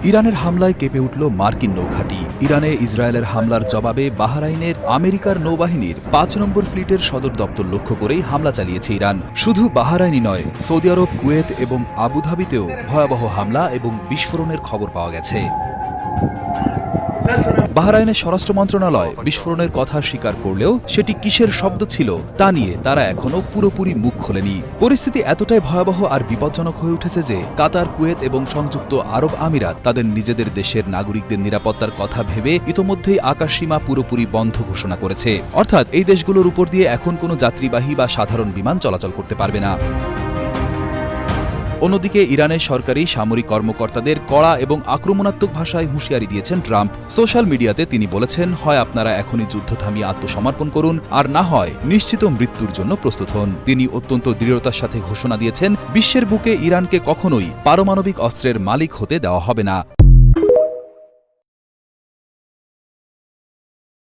ইরানের হামলায় কেঁপে উঠল মার্কিন নৌঘাঁটি। ইরানে ইসরায়েলের হামলার জবাবে বাহরাইনের আমেরিকার নৌবাহিনীর ৫ নম্বর ফ্লিটের সদর দপ্তর লক্ষ্য করেই হামলা চালিয়েছে ইরান। শুধু বাহরাইনই নয়, সৌদি আরব, কুয়েত এবং আবুধাবিতেও ভয়াবহ হামলা এবং বিস্ফোরণের খবর পাওয়া গেছে। বাহরাইনের স্বরাষ্ট্র মন্ত্রণালয় বিস্ফোরণের কথা স্বীকার করলেও সেটি কিসের শব্দ ছিল তা নিয়ে তারা এখনো পুরোপুরি মুখ খোলেনি। পরিস্থিতি এতটাই ভয়াবহ আর বিপজ্জনক হয়ে উঠেছে যে কাতার, কুয়েত এবং সংযুক্ত আরব আমিরাত তাদের নিজেদের দেশের নাগরিকদের নিরাপত্তার কথা ভেবে ইতোমধ্যেই আকাশসীমা পুরোপুরি বন্ধ ঘোষণা করেছে। অর্থাৎ এই দেশগুলোর উপর দিয়ে এখন কোনো যাত্রীবাহী বা সাধারণ বিমান চলাচল করতে পারবে না। অন্যদিকে ইরানের সরকারি সামরিক কর্মকর্তাদের কড়া এবং আক্রমণাত্মক ভাষায় হুঁশিয়ারি দিয়েছেন ট্রাম্প। সোশ্যাল মিডিয়াতে তিনি বলেছেন, হয় আপনারা এখনই যুদ্ধ থামিয়ে আত্মসমর্পণ করুন, আর না হয় নিশ্চিত মৃত্যুর জন্য প্রস্তুত হন। তিনি অত্যন্ত দৃঢ়তার সাথে ঘোষণা দিয়েছেন, বিশ্বের বুকে ইরানকে কখনোই পারমাণবিক অস্ত্রের মালিক হতে দেওয়া হবে না।